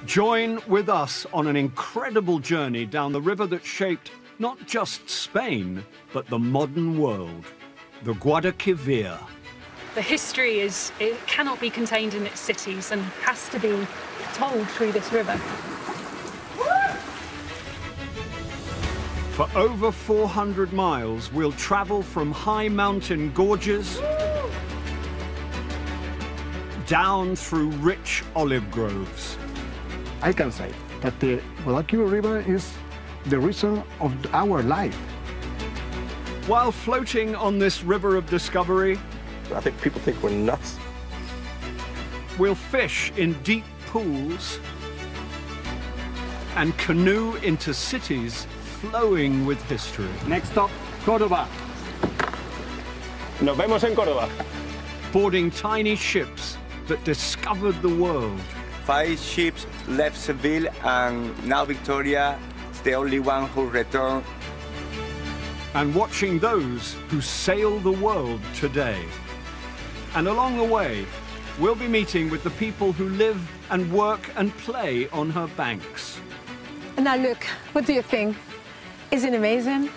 Join with us on an incredible journey down the river that shaped not just Spain, but the modern world, the Guadalquivir. The history it cannot be contained in its cities and has to be told through this river. For over 400 miles, we'll travel from high mountain gorges down through rich olive groves. I can say that the Guadalquivir River is the reason of our life. While floating on this river of discovery, I think people think we're nuts. we'll fish in deep pools and canoe into cities flowing with history. Next stop, Cordoba. Nos vemos en Córdoba. Boarding tiny ships that discovered the world. 5 ships left Seville, and now Victoria is the only one who returned. And watching those who sail the world today. And along the way, we'll be meeting with the people who live and work and play on her banks. Now look, what do you think? Isn't it amazing?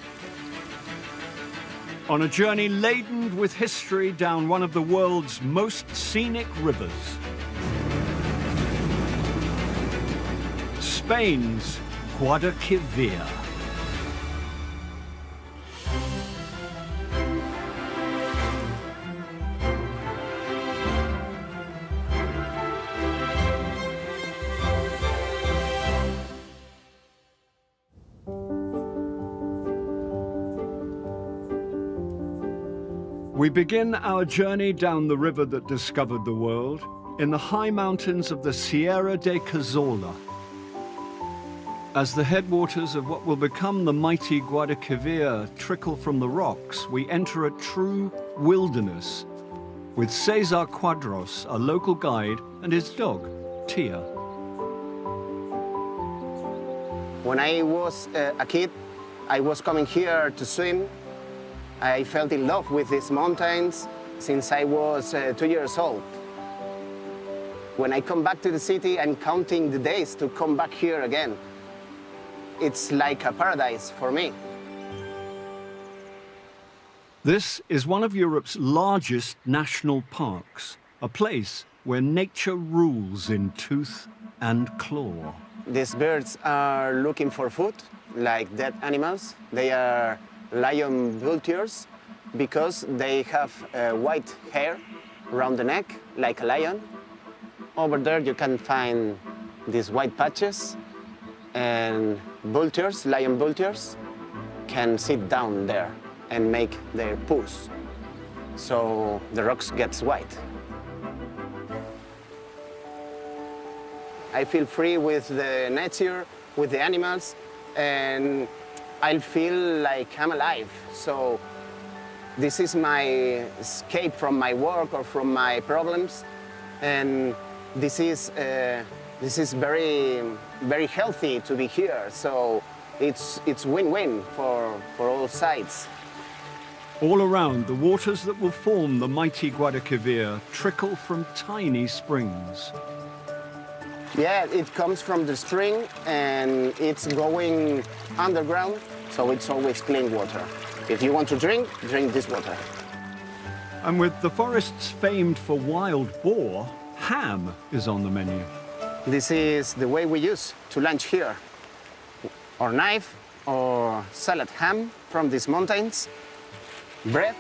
On a journey laden with history down one of the world's most scenic rivers. Spain's Guadalquivir. We begin our journey down the river that discovered the world in the high mountains of the Sierra de Cazorla. As the headwaters of what will become the mighty Guadalquivir trickle from the rocks, we enter a true wilderness with Cesar Quadros, a local guide, and his dog, Tia. When I was a kid, I was coming here to swim. I fell in love with these mountains since I was 2 years old. When I come back to the city, I'm counting the days to come back here again. It's like a paradise for me. This is one of Europe's largest national parks, a place where nature rules in tooth and claw. These birds are looking for food, like dead animals. They are lion vultures because they have white hair around the neck, like a lion. Over there you can find these white patches, and vultures, lion vultures, can sit down there and make their poos. So the rocks gets white. I feel free with the nature, with the animals, and I feel like I'm alive. So this is my escape from my work or from my problems, and this is very, very healthy to be here. So it's win-win for all sides. All around, the waters that will form the mighty Guadalquivir trickle from tiny springs. Yeah, it comes from the spring and it's going underground, so it's always clean water. If you want to drink this water. And with the forests famed for wild boar, ham is on the menu. This is the way we use to lunch here. Or knife, or salad ham from these mountains, bread,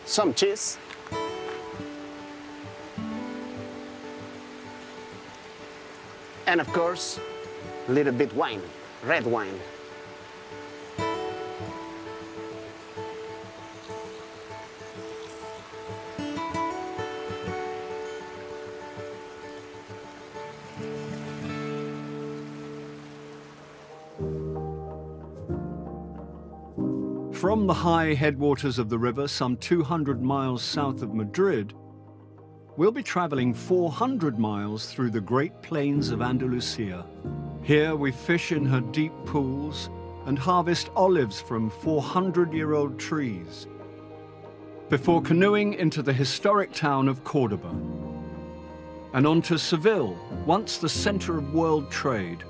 some cheese, and of course, a little bit wine, red wine. From the high headwaters of the river, some 200 miles south of Madrid, we'll be traveling 400 miles through the Great Plains of Andalusia. Here we fish in her deep pools and harvest olives from 400-year-old trees, before canoeing into the historic town of Cordoba. and on to Seville, once the center of world trade.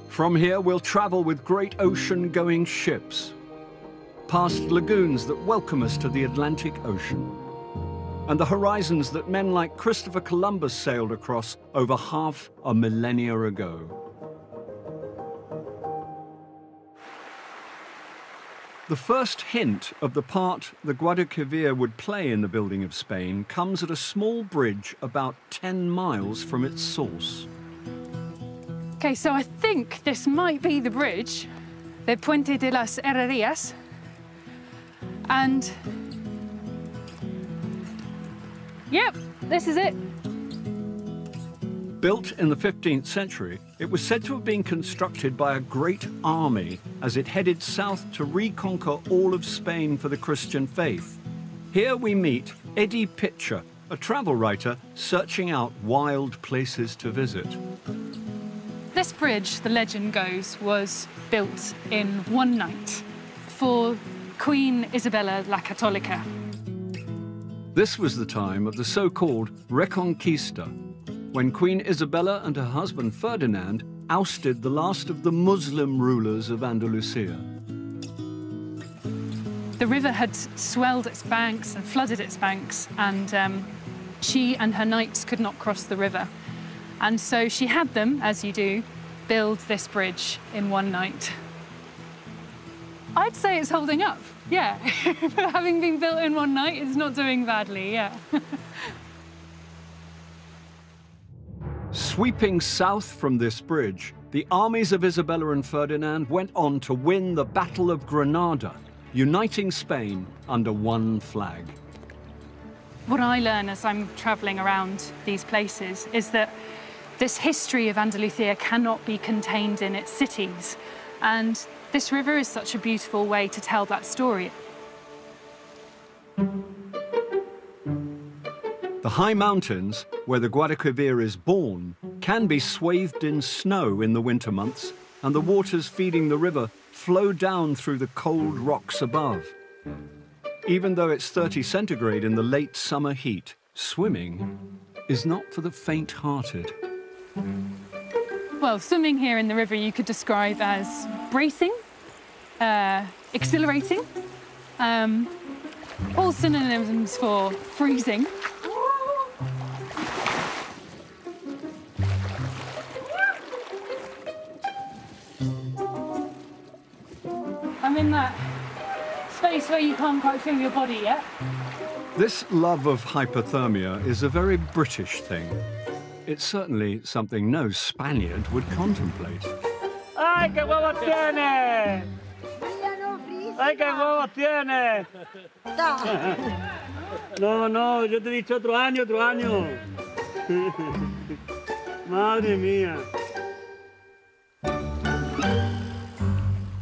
From here, we'll travel with great ocean-going ships, past lagoons that welcome us to the Atlantic Ocean, and the horizons that men like Christopher Columbus sailed across over half a millennia ago. The first hint of the part the Guadalquivir would play in the building of Spain comes at a small bridge about 10 miles from its source. Okay, so I think this might be the bridge, the Puente de las Erias, and yep, this is it. Built in the 15th century, it was said to have been constructed by a great army as it headed south to reconquer all of Spain for the Christian faith. Here we meet Eddie Pitcher, a travel writer searching out wild places to visit. This bridge, the legend goes, was built in one night for Queen Isabella la Católica. This was the time of the so-called Reconquista, when Queen Isabella and her husband Ferdinand ousted the last of the Muslim rulers of Andalusia. The river had swelled its banks and flooded its banks, and she and her knights could not cross the river. And so she had them, as you do, build this bridge in one night. I'd say it's holding up, yeah. Having been built in one night, it's not doing badly, yeah. Sweeping south from this bridge, the armies of Isabella and Ferdinand went on to win the Battle of Granada, uniting Spain under one flag. What I learn as I'm traveling around these places is that this history of Andalusia cannot be contained in its cities, and this river is such a beautiful way to tell that story. The high mountains, where the Guadalquivir is born, can be swathed in snow in the winter months, and the waters feeding the river flow down through the cold rocks above. Even though it's 30 centigrade in the late summer heat, swimming is not for the faint-hearted. Well, swimming here in the river you could describe as bracing, exhilarating, all synonyms for freezing. I'm in that space where you can't quite feel your body yet. This love of hypothermia is a very British thing. It's certainly something no Spaniard would contemplate. ¡Ay, qué huevos tiene! ¡Ay, qué huevos tiene! No, no, yo te he dicho otro año, otro año. Madre mía.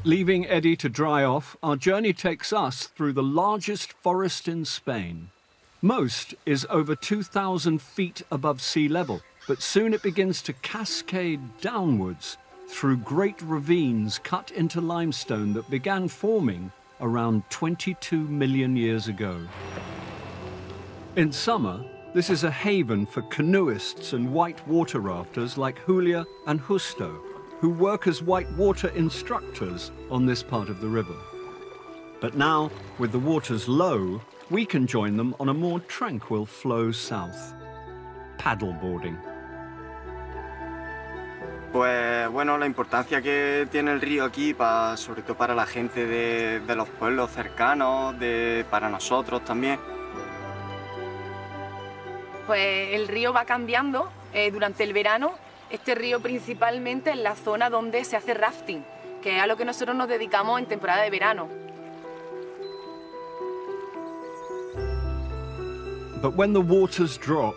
Leaving Eddie to dry off, our journey takes us through the largest forest in Spain. Most is over 2,000 feet above sea level, but soon it begins to cascade downwards through great ravines cut into limestone that began forming around 22 million years ago. In summer, this is a haven for canoeists and white water rafters like Julia and Justo, who work as white water instructors on this part of the river. But now, with the waters low, we can join them on a more tranquil flow south. Paddleboarding. Pues bueno, la importancia que tiene el río aquí, sobre todo para la gente de los pueblos cercanos, para nosotros también. Pues el río va cambiando durante el verano. Este río principalmente en la zona donde se hace rafting, que es a lo que nosotros nos dedicamos en temporada de verano. But when the waters drop,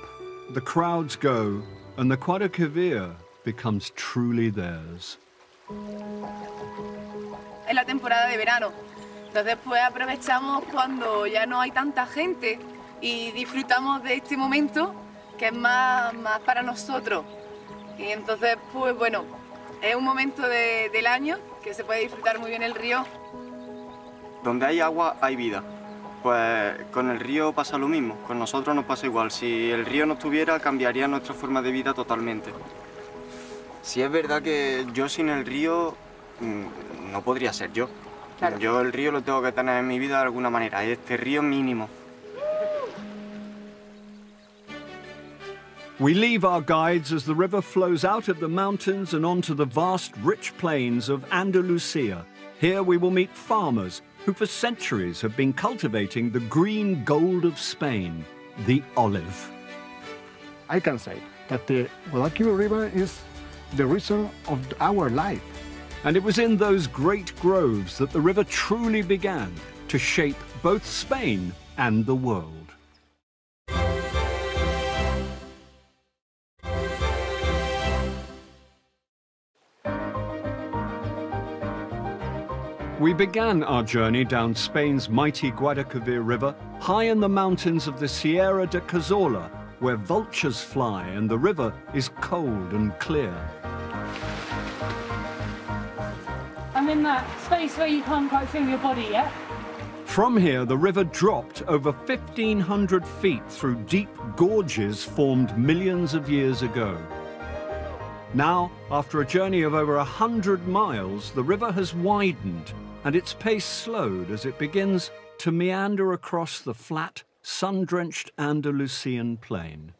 the crowds go, and the Guadalquivir becomes truly theirs. Es la temporada de verano, entonces pues aprovechamos cuando ya no hay tanta gente y disfrutamos de este momento que es más para nosotros. Y entonces, pues bueno, es un momento del año que se puede disfrutar muy bien el río. Donde hay agua hay vida, Pues con el río pasa lo mismo, con nosotros nos pasa igual. Si el río no estuviera, cambiaría nuestra forma de vida totalmente. Si es verdad que yo sin el río no podría ser yo. Claro. Yo el río lo tengo que tener en mi vida de alguna manera, este río mínimo. We leave our guides as the river flows out of the mountains and onto the vast, rich plains of Andalusia. Here we will meet farmers who for centuries have been cultivating the green gold of Spain, the olive. I can say that the Guadalquivir River is the reason of our life. And it was in those great groves that the river truly began to shape both Spain and the world. We began our journey down Spain's mighty Guadalquivir River, high in the mountains of the Sierra de Cazorla, where vultures fly and the river is cold and clear. I'm in that space where you can't quite feel your body yet. From here, the river dropped over 1,500 feet through deep gorges formed millions of years ago. Now, after a journey of over 100 miles, the river has widened and its pace slowed as it begins to meander across the flat, sun-drenched Andalusian plain.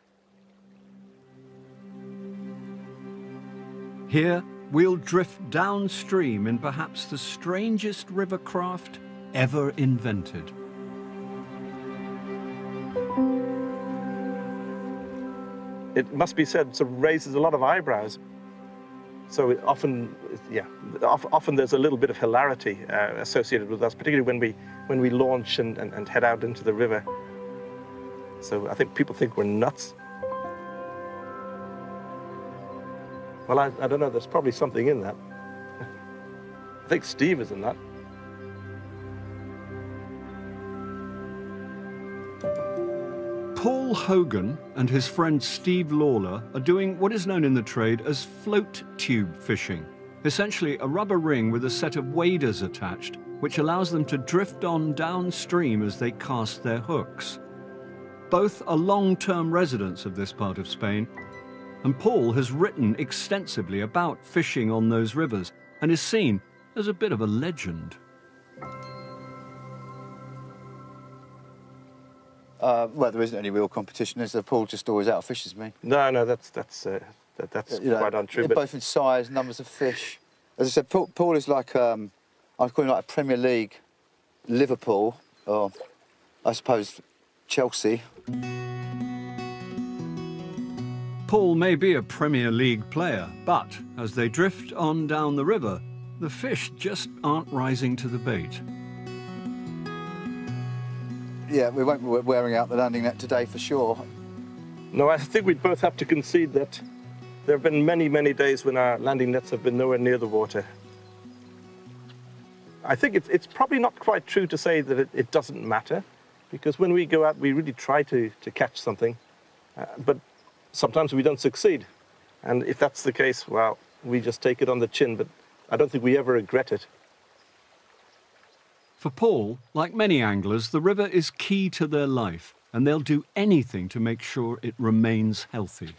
Here, we'll drift downstream in perhaps the strangest river craft ever invented. It must be said, sort of raises a lot of eyebrows. So often there's a little bit of hilarity associated with us, particularly when we launch and head out into the river. So I think people think we're nuts. Well, I don't know, there's probably something in that. I think Steve is a nut. Paul Hogan and his friend Steve Lawler are doing what is known in the trade as float tube fishing, essentially a rubber ring with a set of waders attached, which allows them to drift on downstream as they cast their hooks. Both are long-term residents of this part of Spain, and Paul has written extensively about fishing on those rivers and is seen as a bit of a legend. Well, there isn't any real competition, is there? Paul just always outfishes me. No, that's quite untrue. They're both in size, numbers of fish. As I said, Paul is like, I'd call him like a Premier League Liverpool, or I suppose Chelsea. Paul may be a Premier League player, but as they drift on down the river, the fish just aren't rising to the bait. Yeah, we won't be wearing out the landing net today for sure. No, I think we'd both have to concede that there have been many, many days when our landing nets have been nowhere near the water. I think it's probably not quite true to say that it doesn't matter, because when we go out, we really try to catch something, but sometimes we don't succeed. And if that's the case, well, we just take it on the chin, but I don't think we ever regret it. For Paul, like many anglers, the river is key to their life, and they'll do anything to make sure it remains healthy.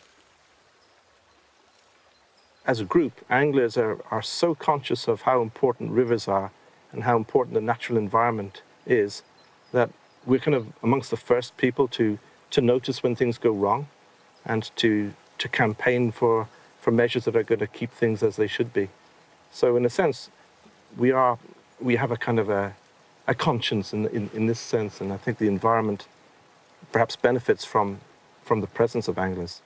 As a group, anglers are so conscious of how important rivers are and how important the natural environment is, that we're kind of amongst the first people to notice when things go wrong and to campaign for measures that are going to keep things as they should be. So in a sense, we have a kind of a conscience in this sense, and I think the environment perhaps benefits from the presence of anglers.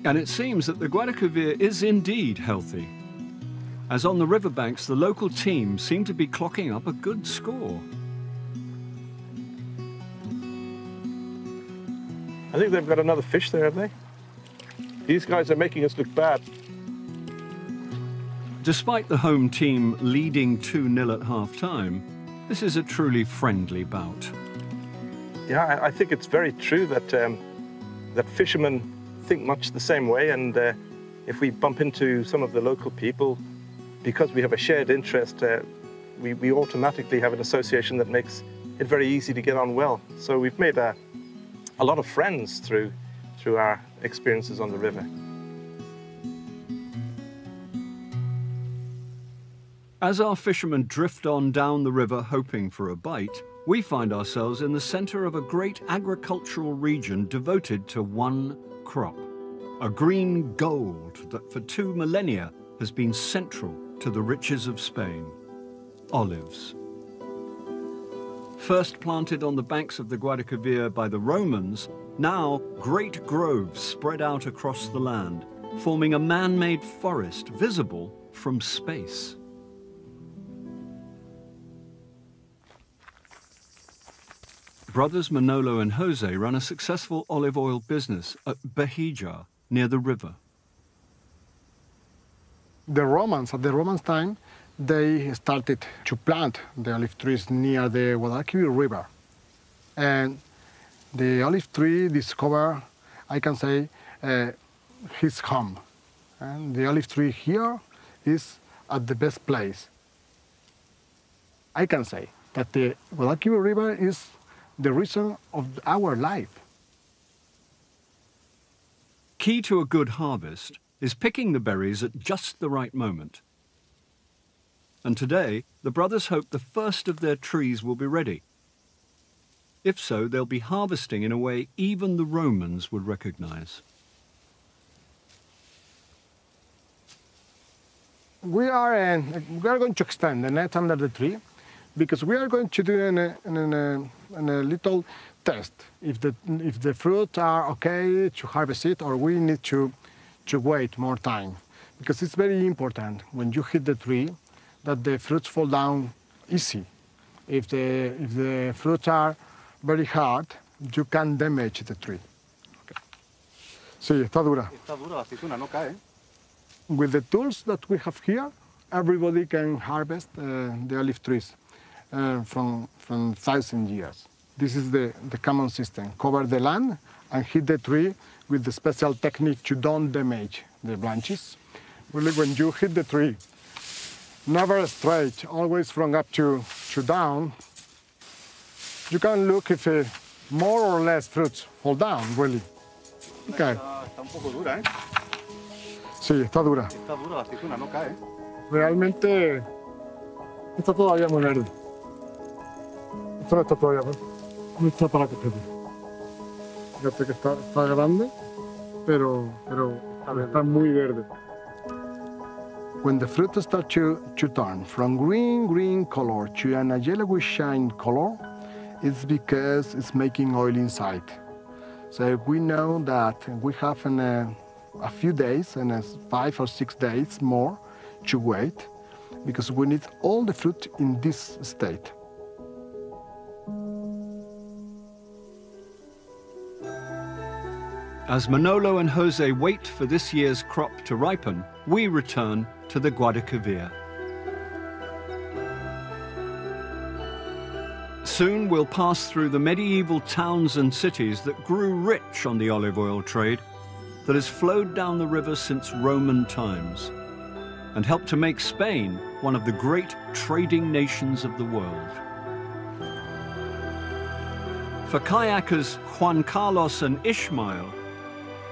And it seems that the Guadalquivir is indeed healthy, as on the riverbanks the local team seem to be clocking up a good score. I think they've got another fish there, have they? These guys are making us look bad. Despite the home team leading 2-0 at half-time, this is a truly friendly bout. Yeah, I think it's very true that that fishermen think much the same way, and if we bump into some of the local people, because we have a shared interest, we automatically have an association that makes it very easy to get on well. So we've made a lot of friends through our experiences on the river. As our fishermen drift on down the river hoping for a bite, we find ourselves in the center of a great agricultural region devoted to one crop, a green gold that for 2 millennia has been central to the riches of Spain, olives. First planted on the banks of the Guadalquivir by the Romans, now great groves spread out across the land, forming a man-made forest visible from space. Brothers Manolo and Jose run a successful olive oil business at Bahija, near the river. The Romans, at the Romans' time, they started to plant the olive trees near the Guadalquivir River. And the olive tree discovered, I can say, his home. And the olive tree here is at the best place. I can say that the Guadalquivir River is the reason of our life. Key to a good harvest is picking the berries at just the right moment. And today, the brothers hope the first of their trees will be ready. If so, they'll be harvesting in a way even the Romans would recognize. We are going to extend the net under the tree because we are going to do a little test if the fruit are okay to harvest it, or we need to wait more time, because it's very important when you hit the tree that the fruits fall down easy. If the fruits are very hard, you can damage the tree. Okay. Sí, está dura. Está dura la aceituna, no cae. With the tools that we have here, everybody can harvest the olive trees from 1,000 years. This is the common system. Cover the land and hit the tree with the special technique to don't damage the branches. Really, when you hit the tree, never straight, always from up to down, you can look if more or less fruits fall down, really. Okay. Está un poco dura, ¿eh? Sí, está dura. Está dura la aceituna, no cae. Realmente está todavía muy verde. Esto no está todavía verde. No está para coger. Fíjate que está grande, pero está muy verde. When the fruit starts to turn from green color to a yellowish shine color, it's because it's making oil inside. So we know that we have a few days, and 5 or 6 days more to wait, because we need all the fruit in this state. As Manolo and Jose wait for this year's crop to ripen, we return to the Guadalquivir. Soon we'll pass through the medieval towns and cities that grew rich on the olive oil trade that has flowed down the river since Roman times and helped to make Spain one of the great trading nations of the world. For kayakers Juan Carlos and Ishmael,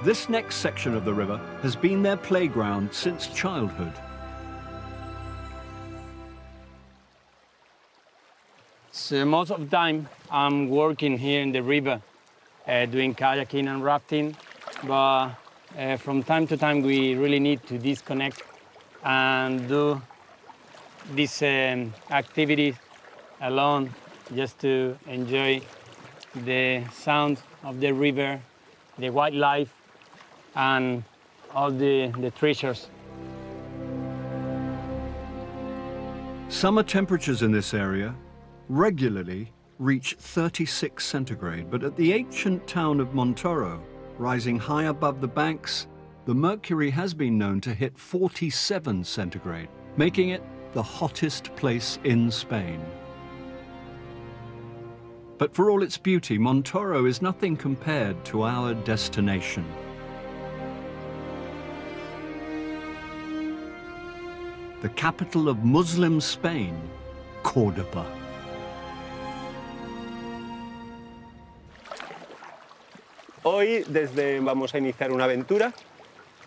this next section of the river has been their playground since childhood. So most of the time I'm working here in the river, doing kayaking and rafting, but from time to time we really need to disconnect and do this activity alone, just to enjoy the sound of the river, the wildlife, and all the treasures. Summer temperatures in this area regularly reach 36 centigrade, but at the ancient town of Montoro, rising high above the banks, the mercury has been known to hit 47 centigrade, making it the hottest place in Spain. But for all its beauty, Montoro is nothing compared to our destination. the capital of Muslim Spain, Cordoba. Hoy vamos a iniciar una aventura.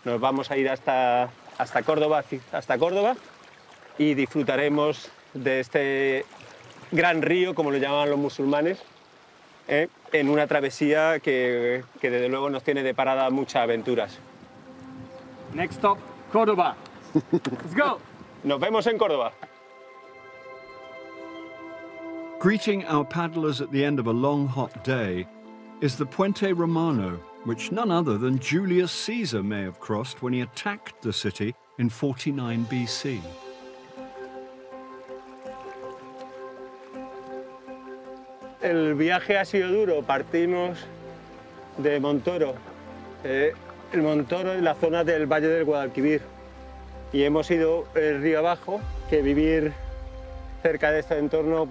Nos vamos a ir hasta Córdoba, y disfrutaremos de este gran río, como lo llamaban los musulmanes, en una travesía que desde luego nos tiene de parada muchas aventuras. Next stop, Cordoba. Let's go. Nos vemos en Córdoba. Greeting our paddlers at the end of a long, hot day is the Puente Romano, which none other than Julius Caesar may have crossed when he attacked the city in 49 BC. El viaje ha sido duro. Partimos de Montoro. El Montoro es la zona del valle del Guadalquivir. Y hemos ido el río abajo, que vivir cerca de este entorno,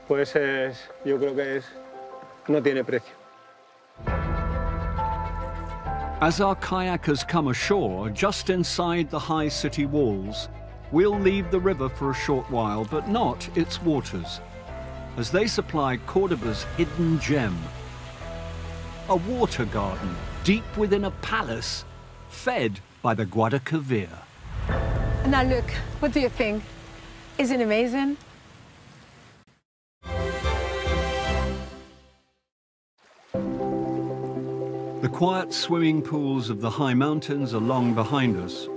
pues yo creo que no tiene precio. As our kayakers come ashore, just inside the high city walls, we'll leave the river for a short while, but not its waters, as they supply Cordoba's hidden gem, a water garden deep within a palace, fed by the Guadalquivir. Now look, what do you think? Isn't it amazing? The quiet swimming pools of the high mountains are long behind us.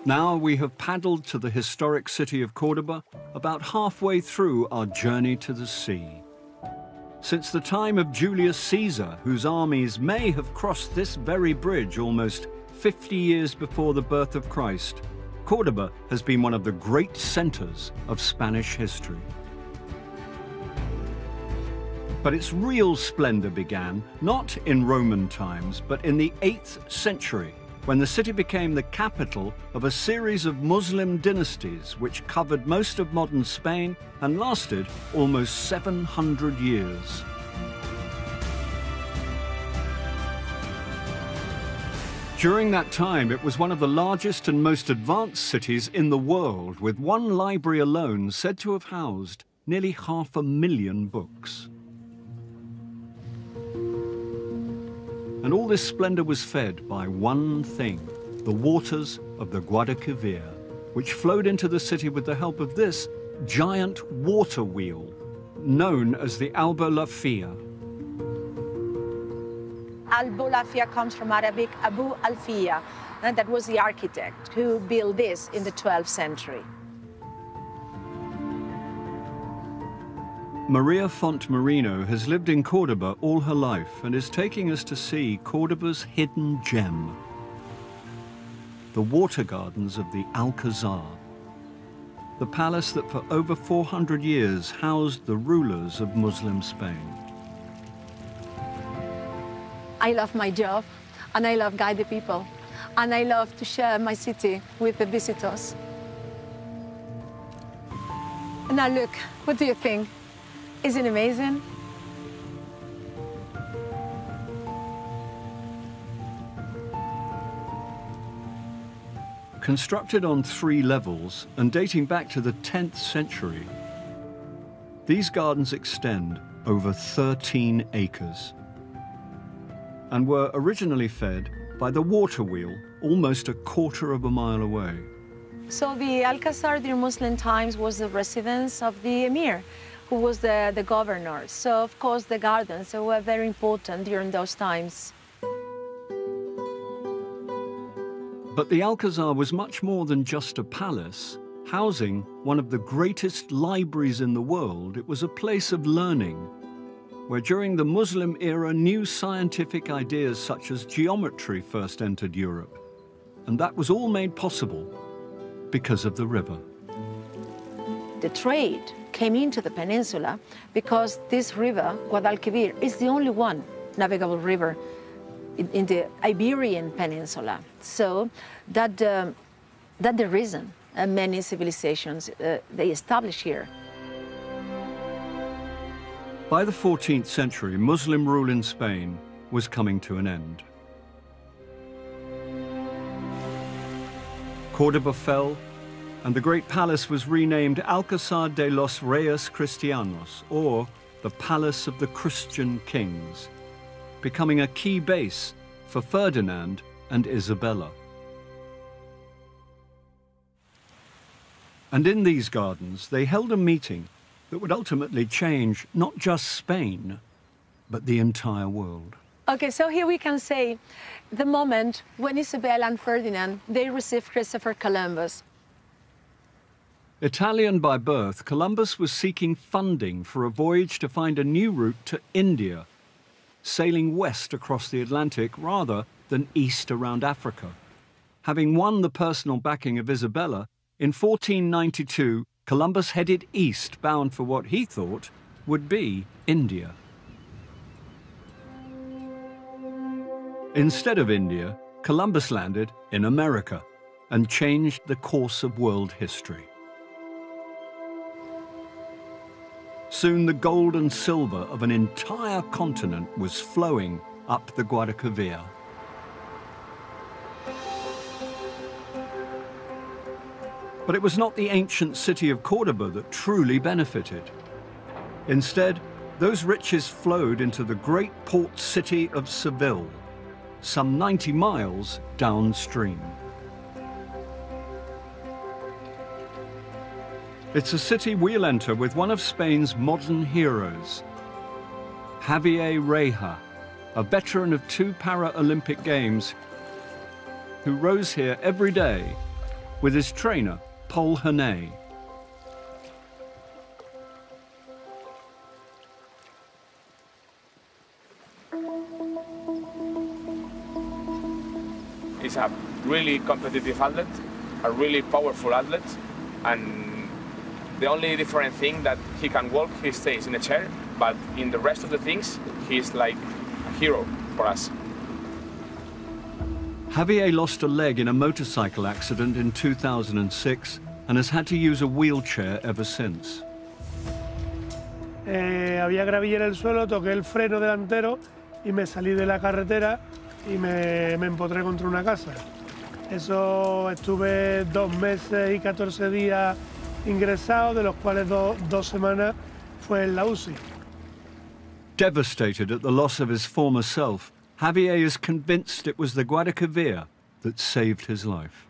Now we have paddled to the historic city of Cordoba, about halfway through our journey to the sea. Since the time of Julius Caesar, whose armies may have crossed this very bridge almost 50 years before the birth of Christ, Cordoba has been one of the great centers of Spanish history. But its real splendor began not in Roman times, but in the 8th century, when the city became the capital of a series of Muslim dynasties which covered most of modern Spain and lasted almost 700 years. During that time, it was one of the largest and most advanced cities in the world, with one library alone said to have housed nearly 500,000 books. And all this splendor was fed by one thing, the waters of the Guadalquivir, which flowed into the city with the help of this giant water wheel, known as the Albolafia. Albolafia comes from Arabic Abu Alfia, and that was the architect who built this in the 12th century. Maria Fontmarino has lived in Cordoba all her life and is taking us to see Cordoba's hidden gem, the water gardens of the Alcazar, the palace that for over 400 years housed the rulers of Muslim Spain. I love my job, and I love guide the people, and I love to share my city with the visitors. Now look, what do you think? Isn't it amazing? Constructed on 3 levels and dating back to the 10th century, these gardens extend over 13 acres and were originally fed by the water wheel almost a quarter of a mile away. So the Alcazar during Muslim times was the residence of the emir, who was the governor. So, of course, the gardens were very important during those times. But the Alcazar was much more than just a palace. Housing one of the greatest libraries in the world, it was a place of learning, where during the Muslim era, new scientific ideas such as geometry first entered Europe. And that was all made possible because of the river. The trade came into the peninsula because this river, Guadalquivir, is the only one navigable river in the Iberian Peninsula. So that's the reason many civilizations they established here. By the 14th century, Muslim rule in Spain was coming to an end. Cordoba fell, and the great palace was renamed Alcazar de los Reyes Cristianos, or the Palace of the Christian Kings, becoming a key base for Ferdinand and Isabella. And in these gardens, they held a meeting that would ultimately change not just Spain, but the entire world. Okay, so here we can say the moment when Isabella and Ferdinand, they received Christopher Columbus. Italian by birth, Columbus was seeking funding for a voyage to find a new route to India, sailing west across the Atlantic rather than east around Africa. Having won the personal backing of Isabella, in 1492, Columbus headed east, bound for what he thought would be India. Instead of India, Columbus landed in America and changed the course of world history. Soon the gold and silver of an entire continent was flowing up the Guadalquivir. But it was not the ancient city of Cordoba that truly benefited. Instead, those riches flowed into the great port city of Seville, some 90 miles downstream. It's a city we'll enter with one of Spain's modern heroes, Javier Reija, a veteran of 2 Paralympic Games who rose here every day with his trainer, Paul Hernay. He's a really competitive athlete, a really powerful athlete, and the only different thing that he can walk, he stays in a chair, but in the rest of the things, he's like a hero for us. Javier lost a leg in a motorcycle accident in 2006 and has had to use a wheelchair ever since. Había gravilla en el suelo, toqué el freno delantero y me salí de la carretera y me empotré contra una casa. Eso estuve 2 meses y 14 días ingresado, de los cuales dos semanas fue en la UCI. Devastated at the loss of his former self, Javier is convinced it was the Guadalquivir that saved his life.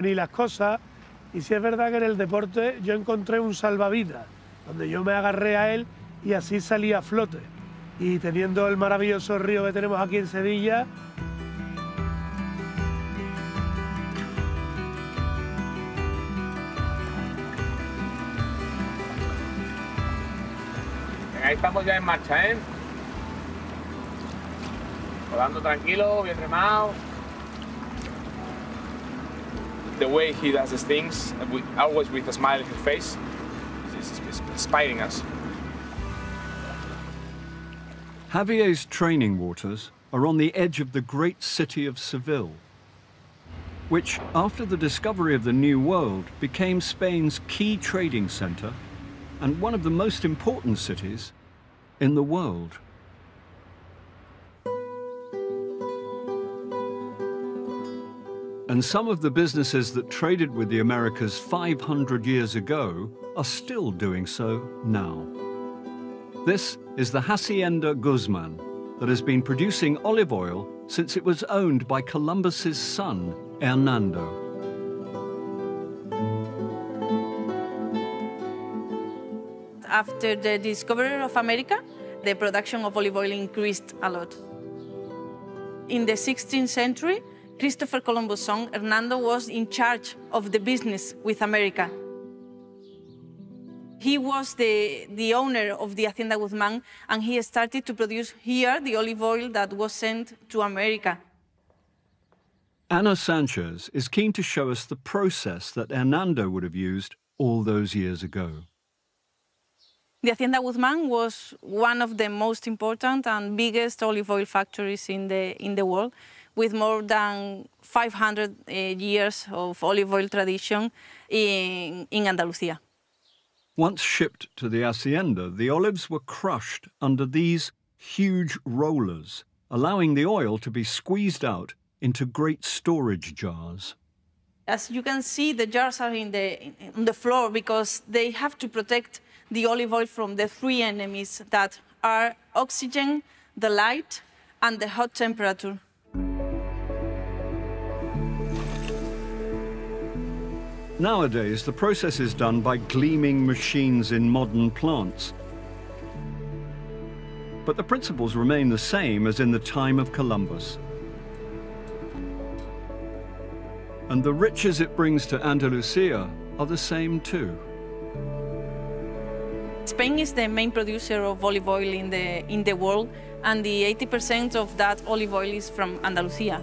Ni las cosas, y si es verdad que en el deporte yo encontré un salvavidas, donde yo me agarré a él y así salí a flote. Y teniendo el maravilloso río que tenemos aquí en Sevilla, Ahí estamos ya en marcha, ¿eh? Rodando tranquilo, bien remado. The way he does his things, always with a smile on his face, is inspiring us. Javier's training waters are on the edge of the great city of Seville, which, after the discovery of the New World, became Spain's key trading center and one of the most important cities in the world. And some of the businesses that traded with the Americas 500 years ago are still doing so now. This is the Hacienda Guzmán that has been producing olive oil since it was owned by Columbus's son, Hernando. After the discovery of America, the production of olive oil increased a lot. In the 16th century, Christopher Columbus' son, Hernando, was in charge of the business with America. He was the owner of the Hacienda Guzmán, and he started to produce here the olive oil that was sent to America. Ana Sanchez is keen to show us the process that Hernando would have used all those years ago. The Hacienda Guzmán was one of the most important and biggest olive oil factories in the world, with more than 500 years of olive oil tradition in Andalucía. Once shipped to the hacienda, the olives were crushed under these huge rollers, allowing the oil to be squeezed out into great storage jars. As you can see, the jars are on the floor because they have to protect the olive oil from the three enemies that are oxygen, the light, and the hot temperature. Nowadays, the process is done by gleaming machines in modern plants. But the principles remain the same as in the time of Columbus. And the riches it brings to Andalusia are the same too. Spain is the main producer of olive oil in the world, and the 80% of that olive oil is from Andalusia.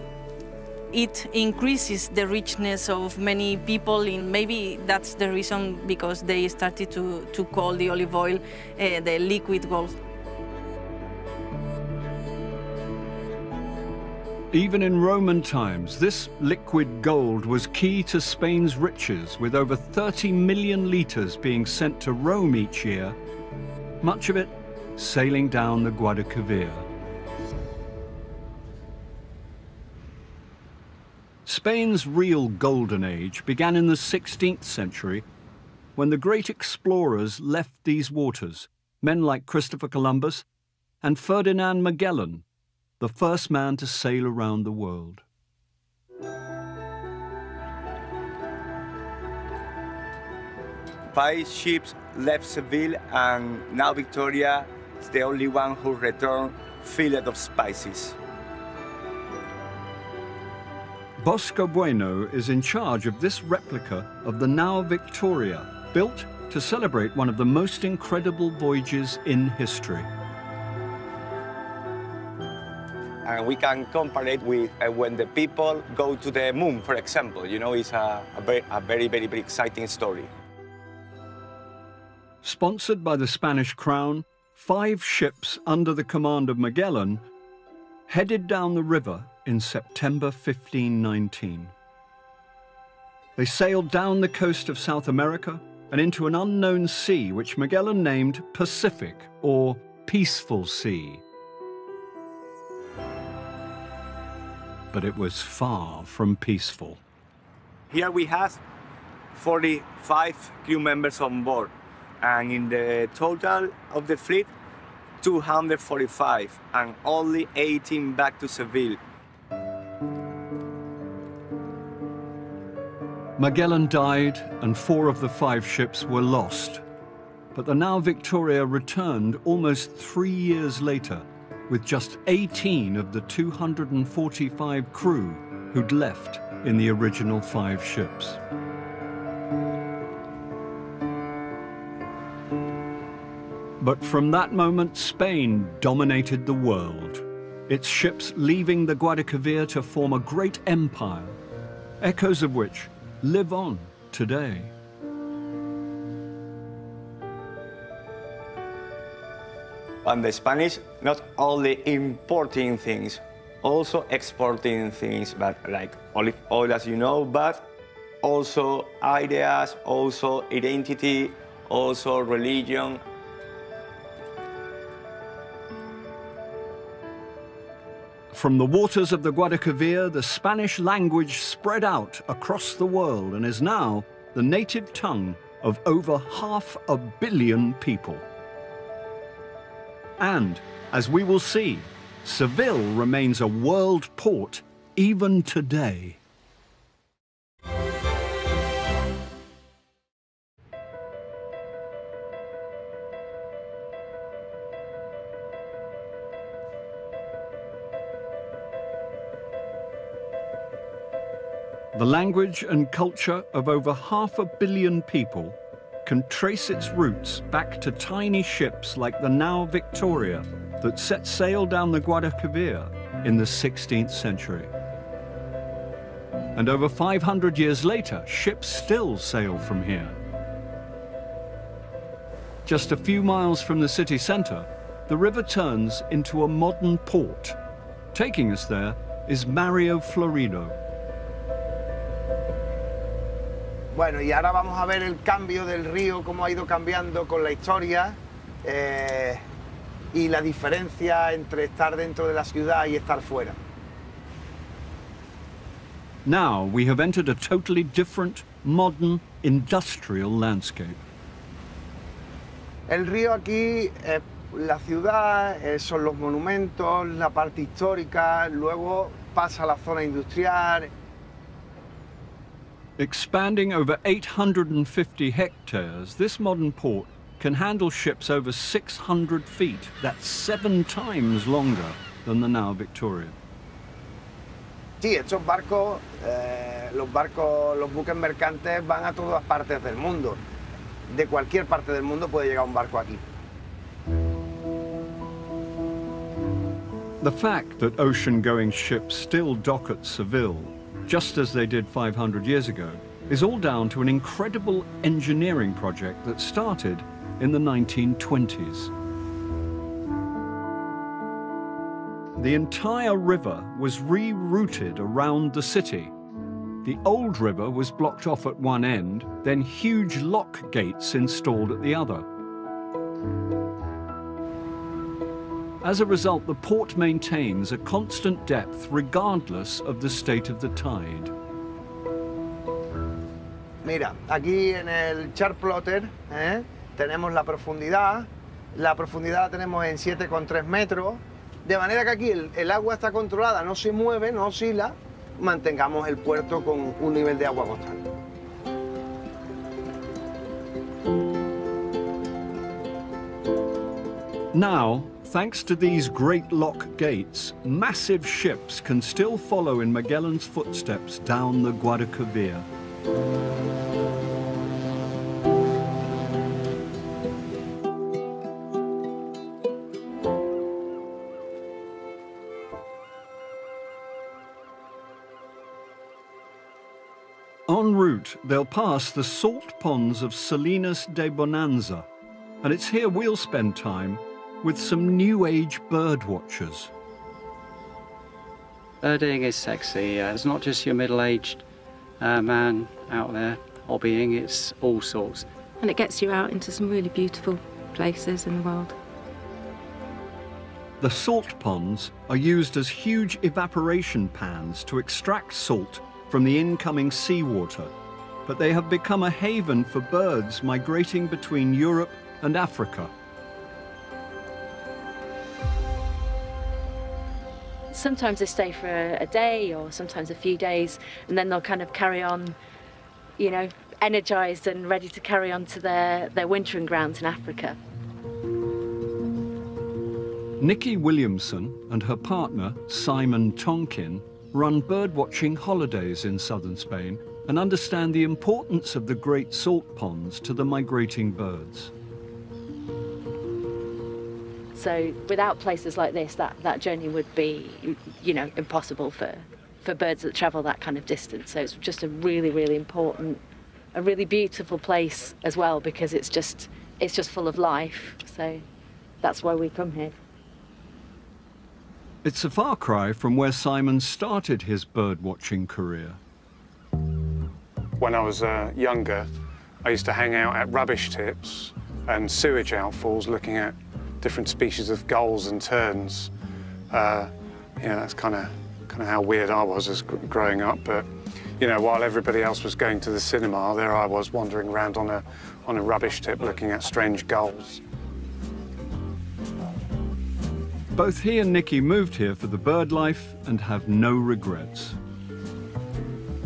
It increases the richness of many people, and maybe that's the reason because they started to call the olive oil the liquid gold. Even in Roman times, this liquid gold was key to Spain's riches, with over 30 million litres being sent to Rome each year, much of it sailing down the Guadalquivir. Spain's real golden age began in the 16th century, when the great explorers left these waters, men like Christopher Columbus and Ferdinand Magellan, the first man to sail around the world. Five ships left Seville, and now Victoria is the only one who returned filled of spices. Bosco Bueno is in charge of this replica of the now Victoria, built to celebrate one of the most incredible voyages in history. And we can compare it with when the people go to the moon, for example. You know, it's a very, very exciting story. Sponsored by the Spanish crown, 5 ships under the command of Magellan headed down the river in September 1519. They sailed down the coast of South America and into an unknown sea which Magellan named Pacific, or Peaceful Sea. But it was far from peaceful. Here we have 45 crew members on board, and in the total of the fleet, 245, and only 18 back to Seville. Magellan died, and 4 of the 5 ships were lost. But the now Victoria returned almost 3 years later, with just 18 of the 245 crew who'd left in the original 5 ships. But from that moment, Spain dominated the world, its ships leaving the Guadalquivir to form a great empire, echoes of which live on today. And the Spanish not only importing things, also exporting things, but like olive oil, as you know, but also ideas, also identity, also religion. From the waters of the Guadalquivir, the Spanish language spread out across the world and is now the native tongue of over 500 million people. And, as we will see, Seville remains a world port even today. The language and culture of over 500 million people can trace its roots back to tiny ships like the now Victoria that set sail down the Guadalquivir in the 16th century. And over 500 years later, ships still sail from here. Just a few miles from the city centre, the river turns into a modern port. Taking us there is Mario Florido. Bueno, y ahora vamos a ver el cambio del río, cómo ha ido cambiando con la historia y la diferencia entre estar dentro de la ciudad y estar fuera. Now we have entered a totally different, modern, industrial landscape. El río aquí, la ciudad, son los monumentos, la parte histórica, luego pasa a la zona industrial. Expanding over 850 hectares, this modern port can handle ships over 600 feet. That's 7 times longer than the now Victoria. Sí, estos barcos, los buques mercantes van a todas partes del mundo. De cualquier parte del mundo puede llegar un barco aquí. The fact that ocean-going ships still dock at Seville, just as they did 500 years ago, is all down to an incredible engineering project that started in the 1920s. The entire river was rerouted around the city. The old river was blocked off at one end, then huge lock gates installed at the other. As a result, the port maintains a constant depth regardless of the state of the tide. Mira, aquí en el chart plotter tenemos la profundidad la tenemos en 7,3 metros, de manera que aquí el agua está controlada, no se mueve, no oscila, mantengamos el puerto con un nivel de agua constante. Now, thanks to these great lock gates, massive ships can still follow in Magellan's footsteps down the Guadalquivir. En route, they'll pass the salt ponds of Salinas de Bonanza, and it's here we'll spend time with some New Age bird watchers. Birding is sexy. It's not just your middle-aged man out there hobbying, it's all sorts. And it gets you out into some really beautiful places in the world. The salt ponds are used as huge evaporation pans to extract salt from the incoming seawater, but they have become a haven for birds migrating between Europe and Africa. Sometimes they stay for a day or sometimes a few days, and then they'll kind of carry on, you know, energized and ready to carry on to their wintering grounds in Africa. Nikki Williamson and her partner, Simon Tonkin, run birdwatching holidays in southern Spain and understand the importance of the great salt ponds to the migrating birds. So without places like this, that journey would be, you know, impossible for birds that travel that kind of distance. So it's just a really, really important, a really beautiful place as well, because it's just full of life. So that's why we come here. It's a far cry from where Simon started his birdwatching career. When I was younger, I used to hang out at rubbish tips and sewage outfalls looking at different species of gulls and terns. Yeah, that's kind of how weird I was as growing up. But you know, while everybody else was going to the cinema, there I was wandering around on a rubbish tip looking at strange gulls. Both he and Nikki moved here for the bird life and have no regrets.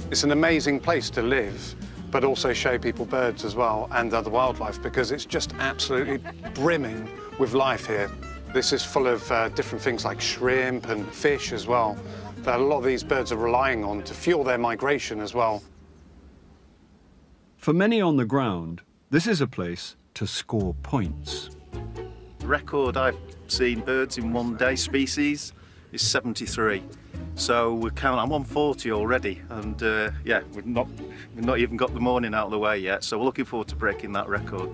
It's an amazing place to live, but also show people birds as well and other wildlife, because it's just absolutely brimming with life here. This is full of different things like shrimp and fish as well, that a lot of these birds are relying on to fuel their migration as well. For many on the ground, this is a place to score points. The record I've seen birds in one day species is 73. So we're counting on 140 already, and yeah, we've not even got the morning out of the way yet, so we're looking forward to breaking that record.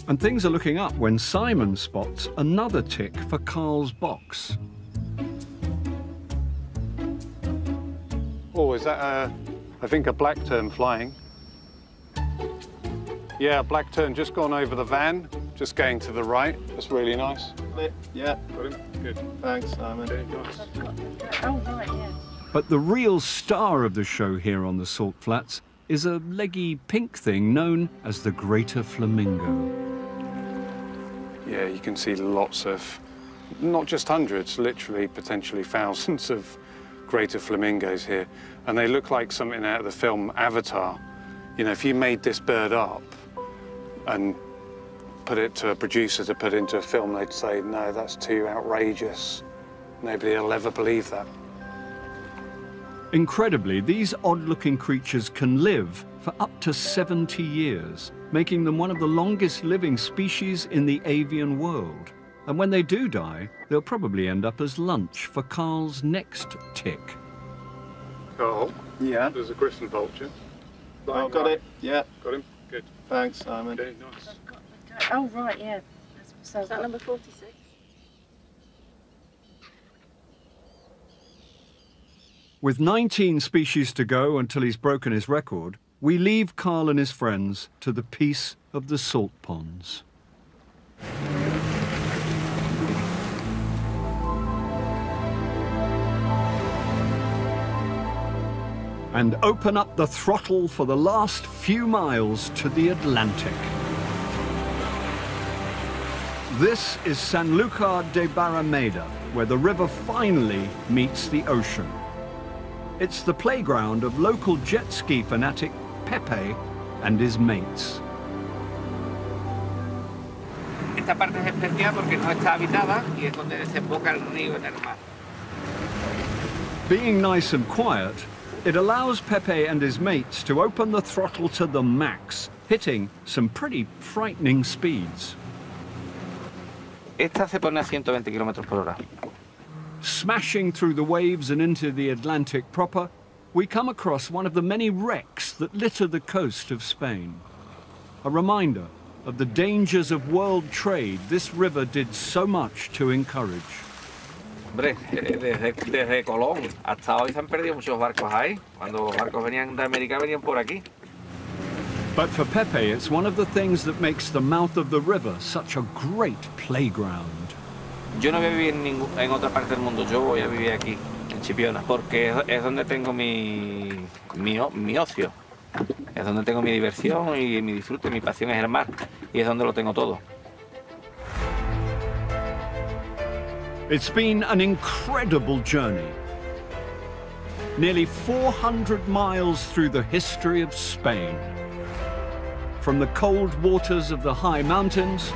And things are looking up when Simon spots another tick for Carl's box. Oh, is that I think a black tern flying? Yeah, a black tern just gone over the van, just going to the right. That's really nice. Yeah, got him. Good. Thanks, Simon. Oh, right, yeah. But the real star of the show here on the Salt Flats is a leggy pink thing known as the Greater Flamingo. Yeah, you can see lots of, not just hundreds, literally potentially thousands of greater flamingos here. And they look like something out of the film Avatar. You know, if you made this bird up and put it to a producer to put into a film, they'd say, no, that's too outrageous. Nobody will ever believe that. Incredibly, these odd-looking creatures can live for up to 70 years, making them one of the longest living species in the avian world. And when they do die, they'll probably end up as lunch for Carl's next tick. Carl? Yeah? There's a griffin vulture. Oh, got it. Yeah. Got him? Good. Thanks, Simon. Okay, nice. Oh, right, yeah. So is that number 46? With 19 species to go until he's broken his record, we leave Carl and his friends to the peace of the salt ponds. And open up the throttle for the last few miles to the Atlantic. This is San Luca de Barrameda, where the river finally meets the ocean. It's the playground of local jet ski fanatic Pepe and his mates. Esta parte es especial porque no está habitada y es donde desemboca el río en el mar. Being nice and quiet, it allows Pepe and his mates to open the throttle to the max, hitting some pretty frightening speeds. Esta se pone a 120 kilómetros por hora. Smashing through the waves and into the Atlantic proper, we come across one of the many wrecks that litter the coast of Spain. A reminder of the dangers of world trade this river did so much to encourage. Hombre, desde Colón hasta hoy se han perdido muchos barcos ahí. Cuando los barcos venían de América, venían por aquí. But for Pepe, it's one of the things that makes the mouth of the river such a great playground. Yo no voy a vivir en otra parte del mundo, yo voy a vivir aquí, en Chipiona, porque es donde tengo mi ocio. Es donde tengo mi diversión y mi disfrute, mi pasión es el mar, y es donde lo tengo todo. It's been an incredible journey. Nearly 400 miles through the history of Spain. From the cold waters of the high mountains,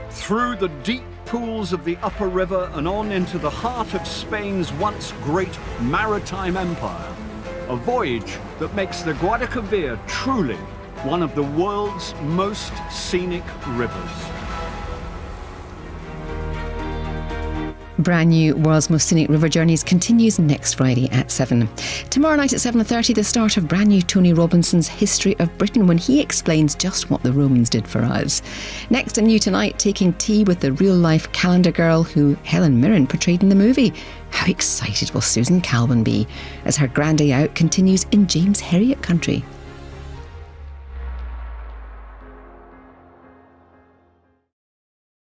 through the deep pools of the upper river and on into the heart of Spain's once great maritime empire. A voyage that makes the Guadalquivir truly one of the world's most scenic rivers. Brand new World's Most Scenic River Journeys continues next Friday at 7. Tomorrow night at 7:30, the start of brand new Tony Robinson's History of Britain, when he explains just what the Romans did for us. Next and new tonight, taking tea with the real-life calendar girl who Helen Mirren portrayed in the movie. How excited will Susan Calvin be as her grand day out continues in James Herriot country?